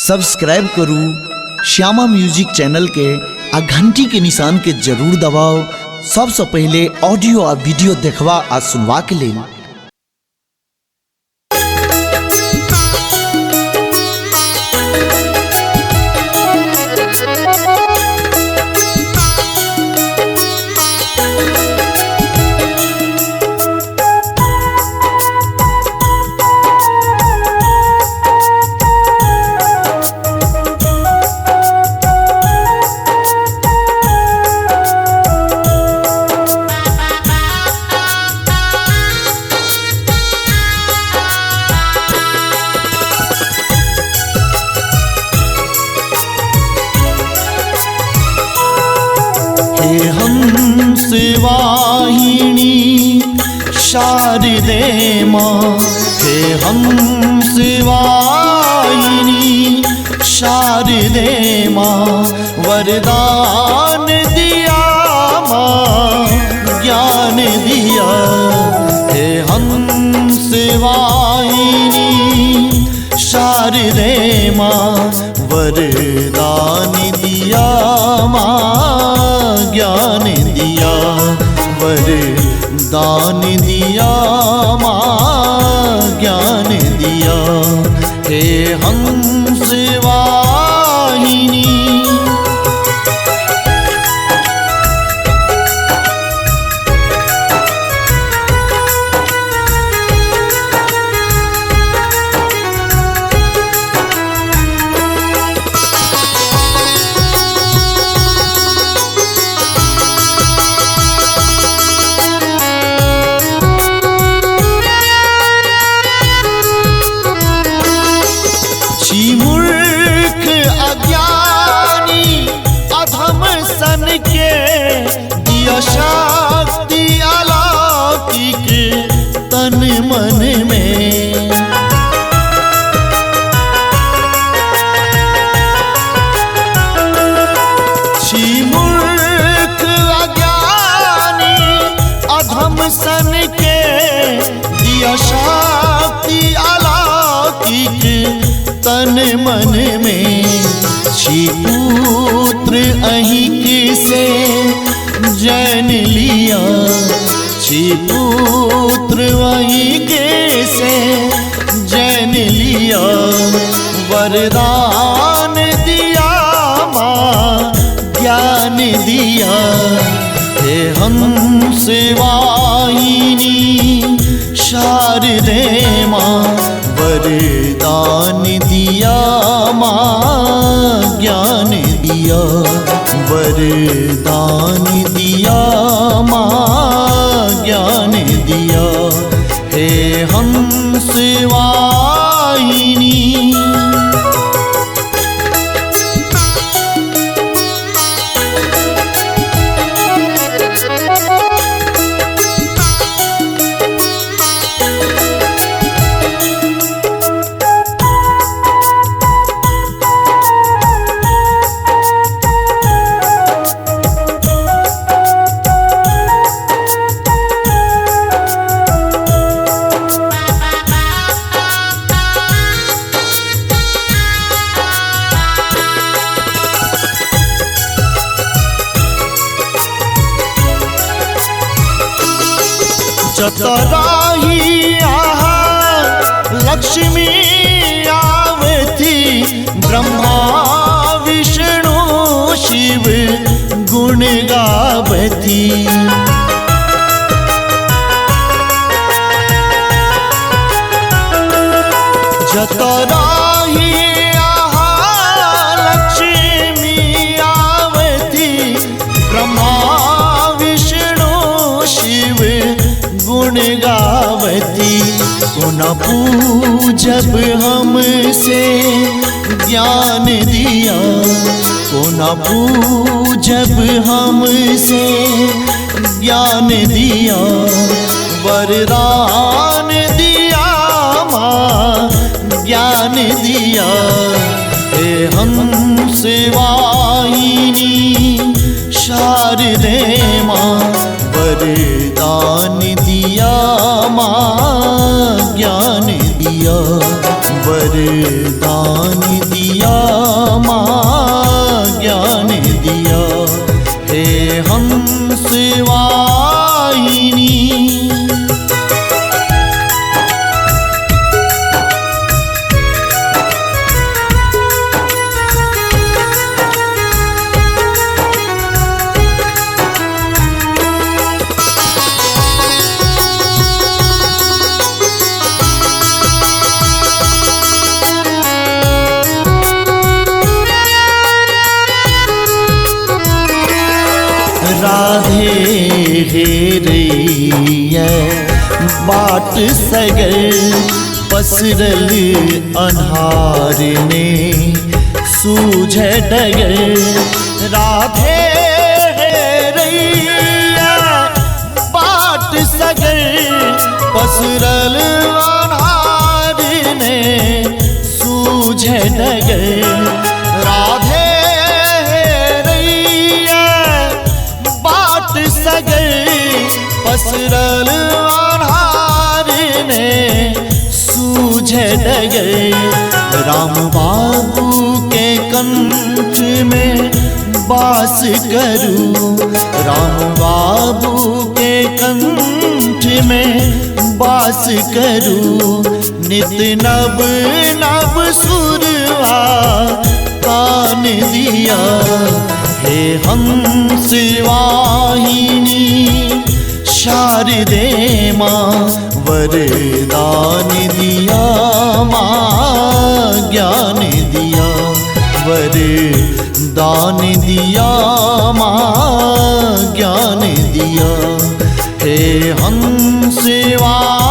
Subscribe करू Shyama music channel के आ घंटी के निशान के जरूर दबाओ सबसे पहले ऑडियो आ वीडियो देखवा आ सुनवा के लिए। हंसवाहिनी शारदे माँ, हे हंसवाहिनी शारदे माँ, वरदान दिया माँ ज्ञान दिया। हे हंसवाहिनी शारदे माँ, वरदान दिया माँ ज्ञान दिया। वरदान दिया माँ ज्ञान दिया। हे हंसवाहिनी मूर्ख अज्ञानी अधम सन के दिया शक्ति अलौकिक तन मन में। मूर्ख अज्ञानी अधम सन के दिया शक्ति अलौकिक तन मन में। छी पुत्र अहिक से जन लिया, छी पुत्र अहिक से जन लिया। वरदान दिया माँ ज्ञान दिया। हे हंसवाहिनी शारदे माँ, वरदान दिया माँ ज्ञान दिया। वरदान दिया माँ ज्ञान दिया। हे हंसवाहिनी चतुराही आहा लक्ष्मी आवती, ब्रह्मा विष्णु शिव गुण गावती। चतुराही आहा लक्ष्मी आवती, ब्रह्मा विष्णु शिव गुण गावती। पुन पूजब हमसे ज्ञान दिया, पुन पूजब हमसे ज्ञान दिया। वरदान दिया माँ ज्ञान दिया। हे हंसवाहिनी शारदे माँ, वरदान दिया माँ ज्ञान दिया। वरदान दिया राधे हे रैया बाट सगर पसरल अन्हार ने सूझ डगर राधे हे रैया बाट सगर पसरल अन्हार ने सूझ डगर राधे सगर पसरल अन्हार ने सूझ डगर राम बाबू के कंठ में वास करूं राम बाबू के कंठ में वास करूं नित नव नव सुरवा कान दिया हे हंस वाहिनी शारदे माँ वरदान दिया माँ ज्ञान दिया वरदान दिया माँ ज्ञान दिया हे हंस वाहिनी